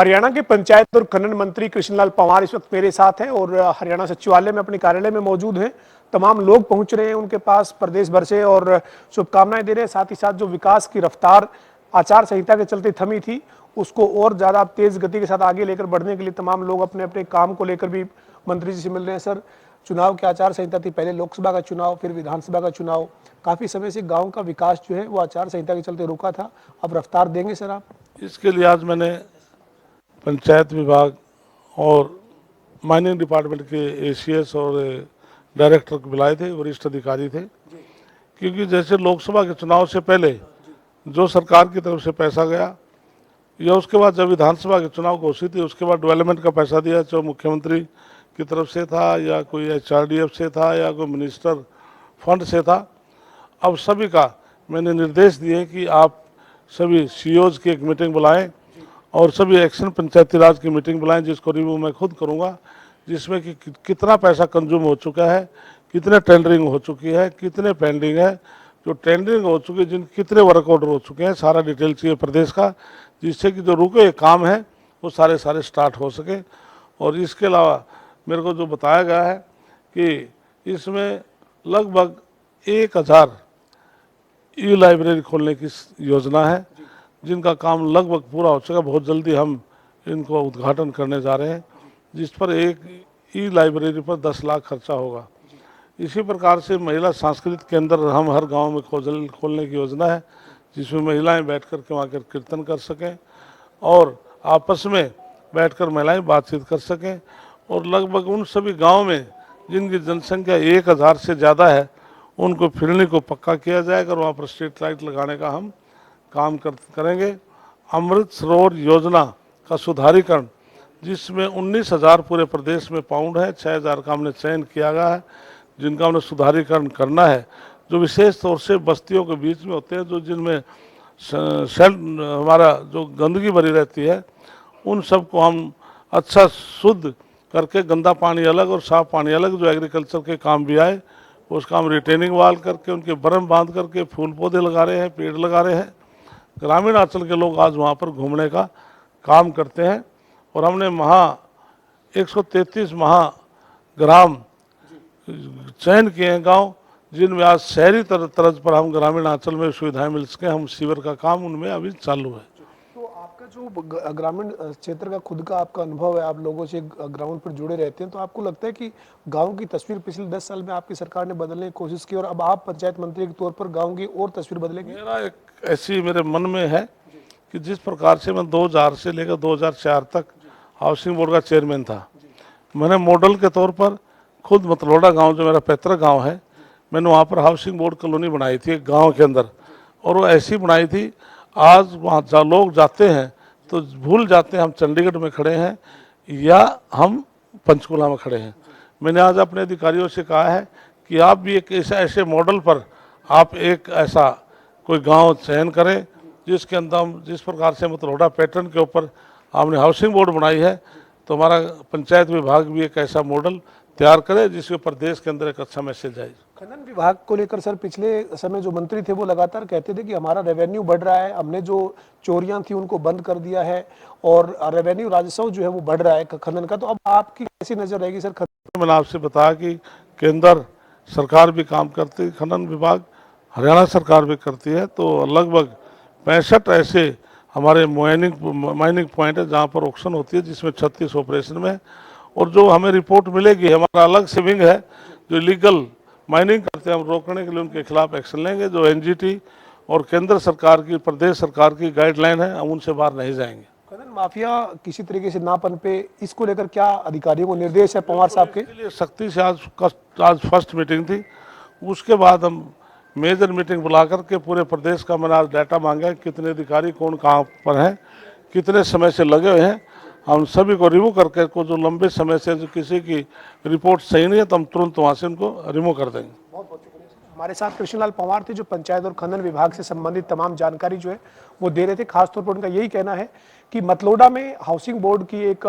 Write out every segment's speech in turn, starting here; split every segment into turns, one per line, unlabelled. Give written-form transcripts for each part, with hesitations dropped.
हरियाणा के पंचायत और खनन मंत्री कृष्णलाल पंवार इस वक्त मेरे साथ हैं और हरियाणा सचिवालय में अपने कार्यालय में मौजूद हैं। तमाम लोग पहुंच रहे हैं उनके पास प्रदेश भर से और शुभकामनाएं दे रहे हैं। साथ ही साथ जो विकास की रफ्तार आचार संहिता के चलते थमी थी उसको और ज्यादा तेज गति के साथ आगे लेकर बढ़ने के लिए तमाम लोग अपने अपने काम को लेकर भी मंत्री जी से मिल रहे हैं। सर, चुनाव की आचार संहिता थी, पहले लोकसभा का चुनाव, फिर विधानसभा का चुनाव, काफी समय से गाँव का विकास जो है वो आचार संहिता के चलते रुका था। अब रफ्तार देंगे सर आप?
इसके लिए आज मैंने पंचायत विभाग और माइनिंग डिपार्टमेंट के एसीएस और डायरेक्टर को बुलाए थे, वरिष्ठ अधिकारी थे। क्योंकि जैसे लोकसभा के चुनाव से पहले जो सरकार की तरफ से पैसा गया या उसके बाद जब विधानसभा के चुनाव घोषित थी उसके बाद डेवलपमेंट का पैसा दिया, चाहे मुख्यमंत्री की तरफ से था या कोई एचआरडीएफ से था या कोई मिनिस्टर फंड से था, अब सभी का मैंने निर्देश दिए कि आप सभी सीईओज की एक मीटिंग बुलाएं और सभी एक्शन पंचायती राज की मीटिंग बुलाएं, जिसको रिव्यू मैं खुद करूंगा, जिसमें कि कितना पैसा कंज्यूम हो चुका है, कितने टेंडरिंग हो चुकी है, कितने पेंडिंग है, जो टेंडरिंग हो चुकी है जिन कितने वर्क ऑर्डर हो चुके हैं, सारा डिटेल चाहिए प्रदेश का, जिससे कि जो रुके काम है वो सारे स्टार्ट हो सके। और इसके अलावा मेरे को जो बताया गया है कि इसमें लगभग 1000 ई लाइब्रेरी खोलने की योजना है, जिनका काम लगभग पूरा हो चुका। बहुत जल्दी हम इनको उद्घाटन करने जा रहे हैं, जिस पर एक ई लाइब्रेरी पर 10 लाख खर्चा होगा। इसी प्रकार से महिला सांस्कृतिक केंद्र हम हर गांव में खोलने की योजना है, जिसमें महिलाएं बैठ कर के वहाँ कर कीर्तन कर सकें और आपस में बैठकर महिलाएं बातचीत कर सकें। और लगभग उन सभी गाँव में जिनकी जनसंख्या 1000 से ज़्यादा है उनको फिरनी को पक्का किया जाएगा और वहाँ पर स्ट्रीट लाइट लगाने का हम काम करेंगे। अमृत सरोवर योजना का सुधारीकरण, जिसमें 19,000 पूरे प्रदेश में पाउंड है, 6,000 का हमने चयन किया गया है, जिनका हमने सुधारीकरण करना है, जो विशेष तौर से बस्तियों के बीच में होते हैं, जो जिनमें हमारा जो गंदगी भरी रहती है, उन सबको हम अच्छा शुद्ध करके गंदा पानी अलग और साफ पानी अलग, जो एग्रीकल्चर के काम भी आए, उसका हम रिटेनिंग वाल करके उनके बर्म बांध करके फूल पौधे लगा रहे हैं, पेड़ लगा रहे हैं। ग्रामीण अंचल के लोग आज वहाँ पर घूमने का काम करते हैं और हमने 133 महाग्राम चयन किए हैं गांव, जिनमें आज शहरी तर्ज पर हम ग्रामीण अंचल में सुविधाएं मिल सके। हम सीवर का काम उनमें अभी चालू है।
तो आपका जो ग्रामीण क्षेत्र का खुद का आपका अनुभव है, आप लोगों से ग्राउंड पर जुड़े रहते हैं, तो आपको लगता है कि गांव की तस्वीर पिछले 10 साल में आपकी सरकार ने बदलने की कोशिश की और अब आप पंचायत मंत्री के तौर पर गांव की और तस्वीर बदलेंगे?
मेरा एक ऐसी मेरे मन में है कि जिस प्रकार से मैं 2000 से लेकर 2004 तक हाउसिंग बोर्ड का चेयरमैन था, मैंने मॉडल के तौर पर खुद मतलोडा गांव, जो मेरा पैतृक गांव है, मैंने वहाँ पर हाउसिंग बोर्ड कॉलोनी बनाई थी एक गांव के अंदर, और वो ऐसी बनाई थी। आज वहाँ लोग जाते हैं तो भूल जाते हैं हम चंडीगढ़ में खड़े हैं या हम पंचकुला में खड़े हैं। मैंने आज अपने अधिकारियों से कहा है कि आप भी एक ऐसे मॉडल पर आप एक ऐसा कोई गांव चयन करें जिसके अंदर हम जिस प्रकार से मतलोडा पैटर्न के ऊपर हमने हाउसिंग बोर्ड बनाई है, तो हमारा पंचायत विभाग भी एक ऐसा मॉडल तैयार करे जिसके ऊपर देश के अंदर एक अच्छा मैसेज आए।
खनन विभाग को लेकर सर पिछले समय जो मंत्री थे वो लगातार कहते थे कि हमारा रेवेन्यू बढ़ रहा है, हमने जो चोरियां थी उनको बंद कर दिया है और रेवेन्यू राजस्व जो है वो बढ़ रहा है खनन का। तो अब आपकी कैसी नजर रहेगी सर?
मैंने आपसे बताया कि केंद्र सरकार भी काम करती है, खनन विभाग हरियाणा सरकार भी करती है, तो लगभग 65 ऐसे हमारे माइनिंग पॉइंट है जहाँ पर ऑक्शन होती है, जिसमें 36 ऑपरेशन में। और जो हमें रिपोर्ट मिलेगी, हमारा अलग से विंग है जो इलीगल माइनिंग करते हैं, हम रोकने के लिए उनके खिलाफ एक्शन लेंगे। जो एनजीटी और केंद्र सरकार की, प्रदेश सरकार की गाइडलाइन है, हम उनसे बाहर नहीं जाएंगे।
खनन माफिया किसी तरीके से ना पनपे, इसको लेकर क्या अधिकारियों को निर्देश है पंवार साहब के?
लिए सख्ती से आज फर्स्ट मीटिंग थी, उसके बाद हम मेजर मीटिंग बुला करके पूरे प्रदेश का मैंने आज डाटा मांगा है, कितने अधिकारी कौन कहाँ पर हैं, कितने समय से लगे हुए हैं, हम सभी को रिमूव करके को जो लंबे समय से जो किसी की रिपोर्ट सही नहीं है तो हम तुरंत वहाँ से उनको रिमूव कर देंगे।
बहुत बहुत शुक्रिया। हमारे साथ कृष्णलाल पंवार थे, जो पंचायत और खनन विभाग से संबंधित तमाम जानकारी जो है वो दे रहे थे। खासतौर पर उनका यही कहना है कि मतलोडा में हाउसिंग बोर्ड की एक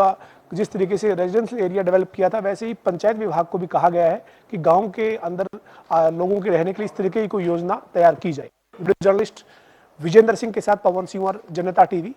जिस तरीके से रेजिडेंशियल एरिया डेवलप किया था, वैसे ही पंचायत विभाग को भी कहा गया है कि गाँव के अंदर लोगों के रहने के लिए इस तरीके की कोई योजना तैयार की जाए। जर्नलिस्ट विजेंद्र सिंह के साथ पवन सिंह और जनता टीवी।